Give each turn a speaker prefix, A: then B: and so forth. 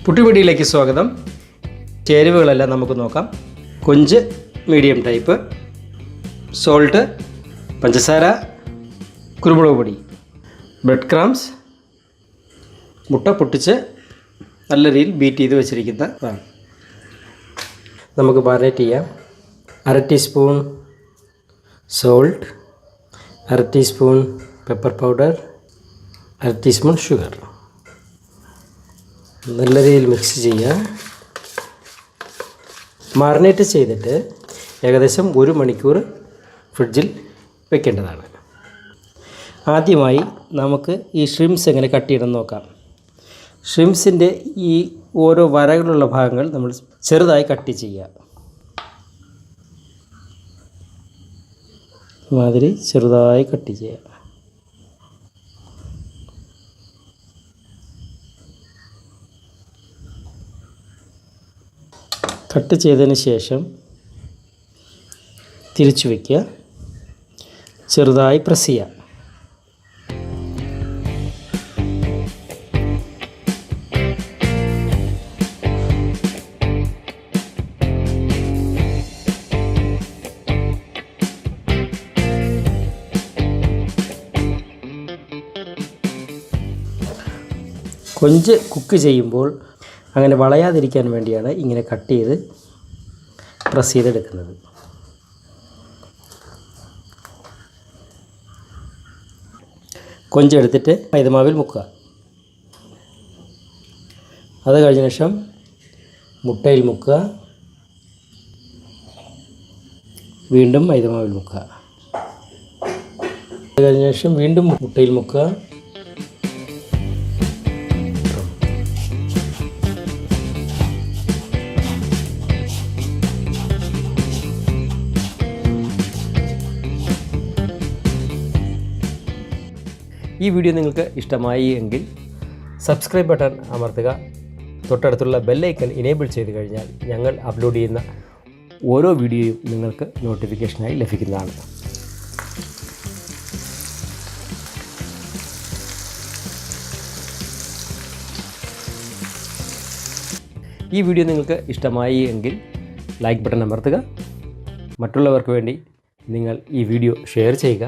A: പുട്ടുപിടിയിലേക്ക് സ്വാഗതം. ചേരുവകളെല്ലാം നമുക്ക് നോക്കാം. കൊഞ്ച് മീഡിയം ടൈപ്പ്, സോൾട്ട്, പഞ്ചസാര, കുരുമുളക് പൊടി, ബ്രെഡ് ക്രംസ്, മുട്ട പൊട്ടിച്ച് നല്ല രീതിയിൽ ബീറ്റ് ചെയ്ത് വെച്ചിരിക്കുന്നതാണ്. നമുക്ക് മാരിനേറ്റ് ചെയ്യാം. 1/2 teaspoon salt, 1/2 teaspoon pepper powder, 1/2 teaspoon sugar. നല്ല രീതിയിൽ മിക്സ് ചെയ്യുക. മാറിനേറ്റ് ചെയ്തിട്ട് ഏകദേശം 1 മണിക്കൂർ ഫ്രിഡ്ജിൽ വെക്കേണ്ടതാണ്. ആദ്യമായി നമുക്ക് ഈ ഷ്രിംസ് എങ്ങനെ കട്ട് ചെയ്യണമെന്ന് നോക്കാം. ഷ്രിംസിൻ്റെ ഈ ഓരോ വരകളുള്ള ഭാഗങ്ങൾ നമ്മൾ ചെറുതായി കട്ട് ചെയ്യുക. മാതിരി ചെറുതായി കട്ട് ചെയ്യുക. കട്ട് ചെയ്തതിന് ശേഷം തിരിച്ചു വയ്ക്കുക. ചെറുതായി പ്രസ് ചെയ്യുക. കൊഞ്ച് കുക്ക് ചെയ്യുമ്പോൾ അങ്ങനെ വളയാതിരിക്കാൻ വേണ്ടിയാണ് ഇങ്ങനെ കട്ട് ചെയ്ത് പ്രസ് ചെയ്തെടുക്കുന്നത്. കൊഞ്ചെടുത്തിട്ട് മൈദമാവിൽ മുക്കുക. അത് കഴിഞ്ഞ ശേഷം മുട്ടയിൽ മുക്കുക. വീണ്ടും മൈദമാവിൽ മുക്കുക. അത് കഴിഞ്ഞ ശേഷം വീണ്ടും മുട്ടയിൽ മുക്കുക. ഈ വീഡിയോ നിങ്ങൾക്ക് ഇഷ്ടമായി എങ്കിൽ സബ്സ്ക്രൈബ് ബട്ടൺ അമർത്തുക. തൊട്ടടുത്തുള്ള ബെല്ലൈക്കൺ ഇനേബിൾ ചെയ്ത് കഴിഞ്ഞാൽ ഞങ്ങൾ അപ്ലോഡ് ചെയ്യുന്ന ഓരോ വീഡിയോയും നിങ്ങൾക്ക് നോട്ടിഫിക്കേഷനായി ലഭിക്കുന്നതാണ്. ഈ വീഡിയോ നിങ്ങൾക്ക് ഇഷ്ടമായി എങ്കിൽ ലൈക്ക് ബട്ടൺ അമർത്തുക. മറ്റുള്ളവർക്ക് വേണ്ടി നിങ്ങൾ ഈ വീഡിയോ ഷെയർ ചെയ്യുക.